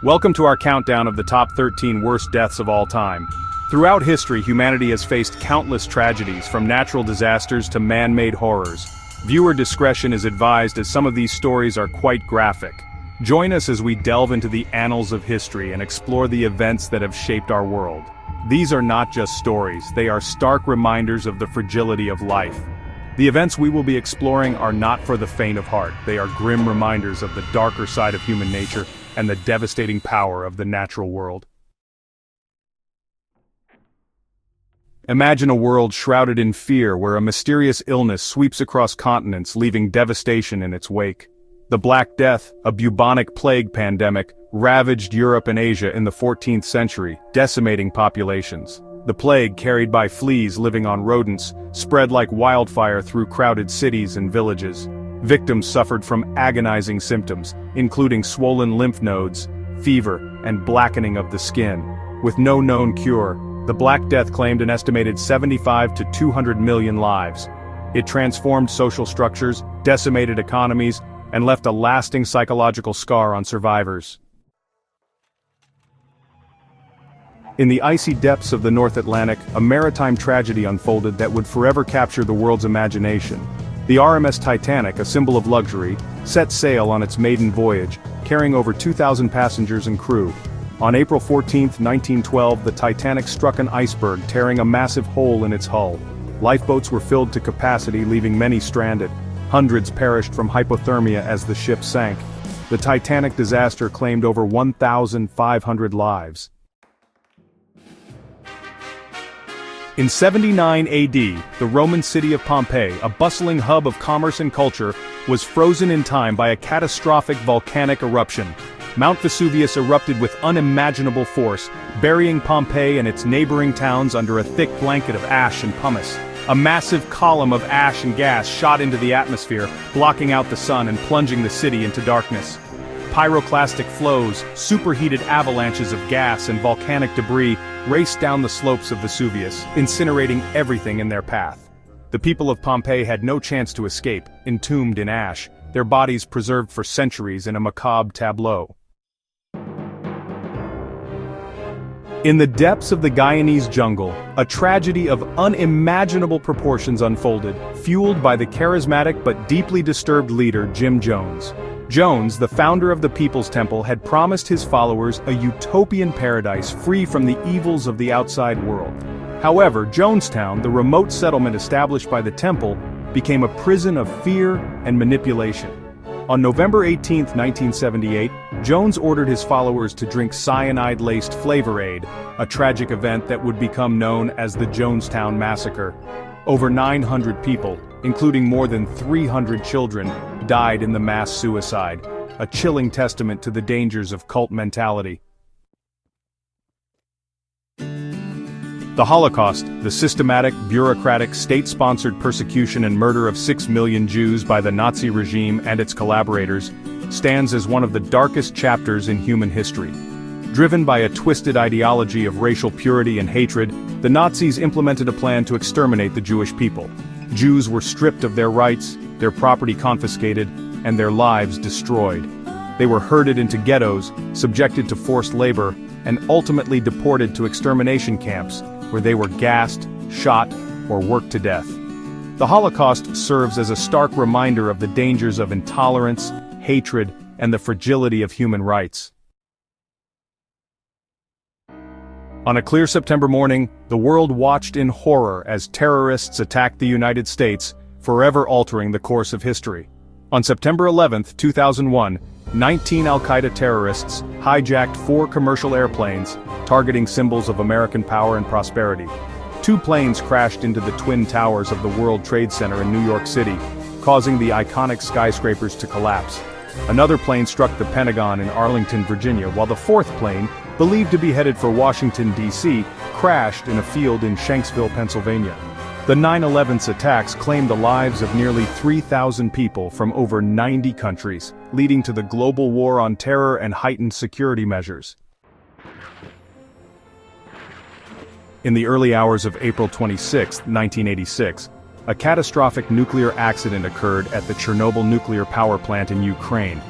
Welcome to our countdown of the top 13 worst deaths of all time. Throughout history, humanity has faced countless tragedies, from natural disasters to man-made horrors. Viewer discretion is advised, as some of these stories are quite graphic. Join us as we delve into the annals of history and explore the events that have shaped our world. These are not just stories, they are stark reminders of the fragility of life. The events we will be exploring are not for the faint of heart. They are grim reminders of the darker side of human nature and the devastating power of the natural world. Imagine a world shrouded in fear, where a mysterious illness sweeps across continents, leaving devastation in its wake. The Black Death, a bubonic plague pandemic, ravaged Europe and Asia in the 14th century, decimating populations. The plague, carried by fleas living on rodents, spread like wildfire through crowded cities and villages. Victims suffered from agonizing symptoms, including swollen lymph nodes, fever, and blackening of the skin. With no known cure, the Black Death claimed an estimated 75 to 200 million lives. It transformed social structures, decimated economies, and left a lasting psychological scar on survivors. In the icy depths of the North Atlantic, a maritime tragedy unfolded that would forever capture the world's imagination. The RMS Titanic, a symbol of luxury, set sail on its maiden voyage, carrying over 2,000 passengers and crew. On April 14, 1912, the Titanic struck an iceberg, tearing a massive hole in its hull. Lifeboats were filled to capacity, leaving many stranded. Hundreds perished from hypothermia as the ship sank. The Titanic disaster claimed over 1,500 lives. In 79 AD, the Roman city of Pompeii, a bustling hub of commerce and culture, was frozen in time by a catastrophic volcanic eruption. Mount Vesuvius erupted with unimaginable force, burying Pompeii and its neighboring towns under a thick blanket of ash and pumice. A massive column of ash and gas shot into the atmosphere, blocking out the sun and plunging the city into darkness. Pyroclastic flows, superheated avalanches of gas and volcanic debris raced down the slopes of Vesuvius, incinerating everything in their path. The people of Pompeii had no chance to escape, entombed in ash, their bodies preserved for centuries in a macabre tableau. In the depths of the Guyanese jungle, a tragedy of unimaginable proportions unfolded, fueled by the charismatic but deeply disturbed leader Jim Jones. Jones, the founder of the People's Temple, had promised his followers a utopian paradise free from the evils of the outside world. However, Jonestown, the remote settlement established by the temple, became a prison of fear and manipulation. On November 18, 1978, Jones ordered his followers to drink cyanide-laced Flavor Aid, a tragic event that would become known as the Jonestown Massacre. Over 900 people, including more than 300 children, died in the mass suicide, a chilling testament to the dangers of cult mentality. The Holocaust, the systematic, bureaucratic, state-sponsored persecution and murder of 6 million Jews by the Nazi regime and its collaborators, stands as one of the darkest chapters in human history. Driven by a twisted ideology of racial purity and hatred, the Nazis implemented a plan to exterminate the Jewish people. Jews were stripped of their rights, their property confiscated, and their lives destroyed. They were herded into ghettos, subjected to forced labor, and ultimately deported to extermination camps, where they were gassed, shot, or worked to death. The Holocaust serves as a stark reminder of the dangers of intolerance, hatred, and the fragility of human rights. On a clear September morning, the world watched in horror as terrorists attacked the United States, forever altering the course of history. On September 11, 2001, 19 al-Qaeda terrorists hijacked 4 commercial airplanes, targeting symbols of American power and prosperity. 2 planes crashed into the Twin Towers of the World Trade Center in New York City, causing the iconic skyscrapers to collapse. Another plane struck the Pentagon in Arlington, Virginia, while the 4th plane, believed to be headed for Washington, D.C., crashed in a field in Shanksville, Pennsylvania. The 9/11's attacks claimed the lives of nearly 3,000 people from over 90 countries, leading to the global war on terror and heightened security measures. In the early hours of April 26, 1986, a catastrophic nuclear accident occurred at the Chernobyl nuclear power plant in Ukraine.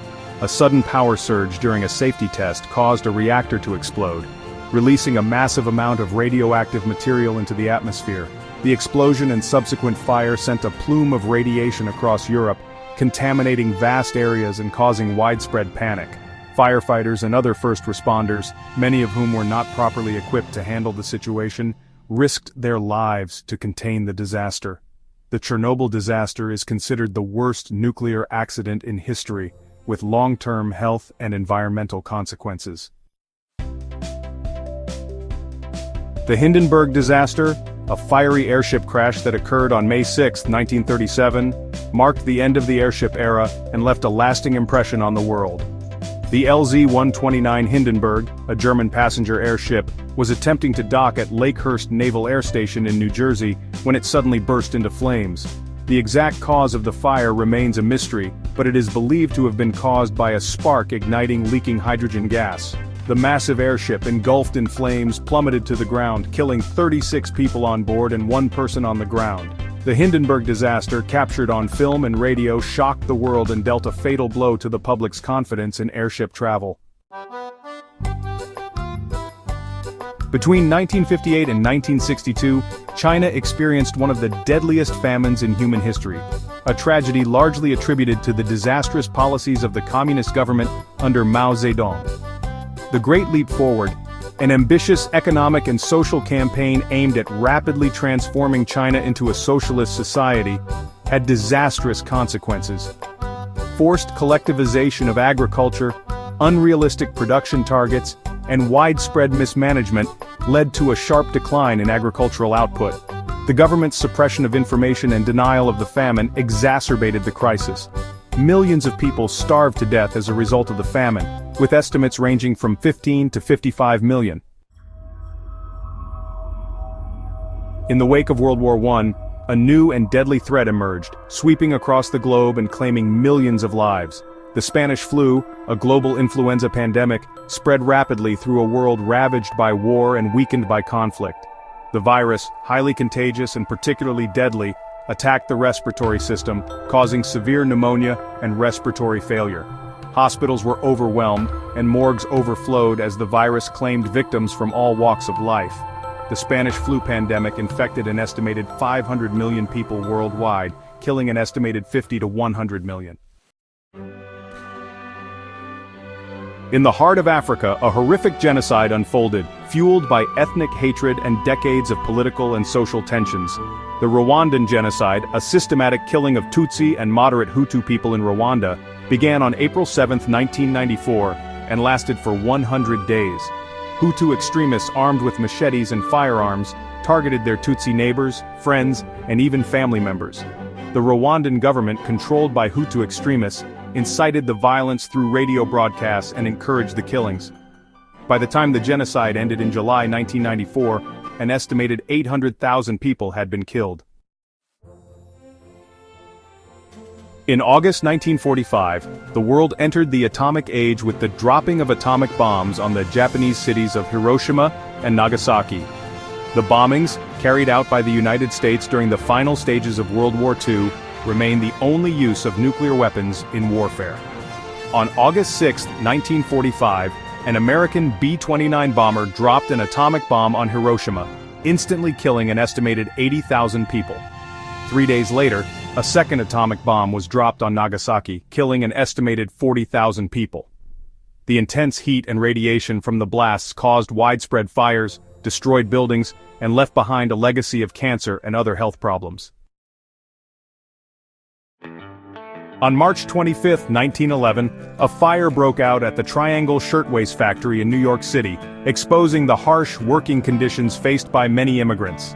a sudden power surge during a safety test caused a reactor to explode, releasing a massive amount of radioactive material into the atmosphere. The explosion and subsequent fire sent a plume of radiation across Europe, contaminating vast areas and causing widespread panic. Firefighters and other first responders, many of whom were not properly equipped to handle the situation, risked their lives to contain the disaster. The Chernobyl disaster is considered the worst nuclear accident in history, with long-term health and environmental consequences. The Hindenburg disaster, a fiery airship crash that occurred on May 6, 1937, marked the end of the airship era and left a lasting impression on the world. The LZ-129 Hindenburg, a German passenger airship, was attempting to dock at Lakehurst Naval Air Station in New Jersey when it suddenly burst into flames. The exact cause of the fire remains a mystery, but it is believed to have been caused by a spark igniting leaking hydrogen gas. The massive airship, engulfed in flames, plummeted to the ground, killing 36 people on board and 1 person on the ground. The Hindenburg disaster, captured on film and radio, shocked the world and dealt a fatal blow to the public's confidence in airship travel. Between 1958 and 1962, China experienced one of the deadliest famines in human history, a tragedy largely attributed to the disastrous policies of the communist government under Mao Zedong. The Great Leap Forward, an ambitious economic and social campaign aimed at rapidly transforming China into a socialist society, had disastrous consequences. Forced collectivization of agriculture, unrealistic production targets, and widespread mismanagement led to a sharp decline in agricultural output. The government's suppression of information and denial of the famine exacerbated the crisis. Millions of people starved to death as a result of the famine, with estimates ranging from 15 to 55 million. In the wake of World War I, a new and deadly threat emerged, sweeping across the globe and claiming millions of lives. The Spanish flu, a global influenza pandemic, spread rapidly through a world ravaged by war and weakened by conflict. The virus, highly contagious and particularly deadly, attacked the respiratory system, causing severe pneumonia and respiratory failure. Hospitals were overwhelmed, and morgues overflowed as the virus claimed victims from all walks of life. The Spanish flu pandemic infected an estimated 500 million people worldwide, killing an estimated 50 to 100 million. In the heart of Africa, a horrific genocide unfolded, fueled by ethnic hatred and decades of political and social tensions. The Rwandan genocide, a systematic killing of Tutsi and moderate Hutu people in Rwanda, began on April 7, 1994, and lasted for 100 days. Hutu extremists armed with machetes and firearms targeted their Tutsi neighbors, friends, and even family members. The Rwandan government, controlled by Hutu extremists, incited the violence through radio broadcasts and encouraged the killings. By the time the genocide ended in July 1994, an estimated 800,000 people had been killed. In August 1945, the world entered the atomic age with the dropping of atomic bombs on the Japanese cities of Hiroshima and Nagasaki. The bombings, carried out by the United States during the final stages of World War II, remain the only use of nuclear weapons in warfare. On August 6, 1945, an American B-29 bomber dropped an atomic bomb on Hiroshima, instantly killing an estimated 80,000 people. 3 days later, a second atomic bomb was dropped on Nagasaki, killing an estimated 40,000 people. The intense heat and radiation from the blasts caused widespread fires, destroyed buildings, and left behind a legacy of cancer and other health problems. On March 25, 1911, a fire broke out at the Triangle Shirtwaist Factory in New York City, exposing the harsh working conditions faced by many immigrants.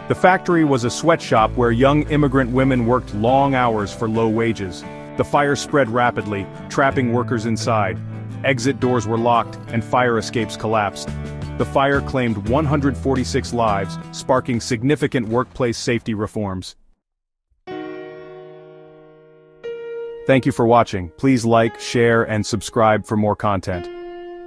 The factory was a sweatshop where young immigrant women worked long hours for low wages. The fire spread rapidly, trapping workers inside. Exit doors were locked, and fire escapes collapsed. The fire claimed 146 lives, sparking significant workplace safety reforms. Thank you for watching. Please like, share, and subscribe for more content.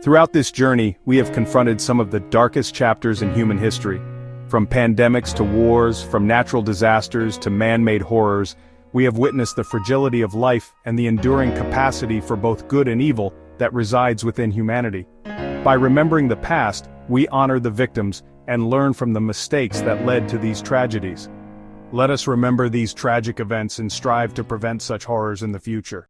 Throughout this journey, we have confronted some of the darkest chapters in human history. From pandemics to wars, from natural disasters to man-made horrors, we have witnessed the fragility of life and the enduring capacity for both good and evil that resides within humanity. By remembering the past, we honor the victims and learn from the mistakes that led to these tragedies. Let us remember these tragic events and strive to prevent such horrors in the future.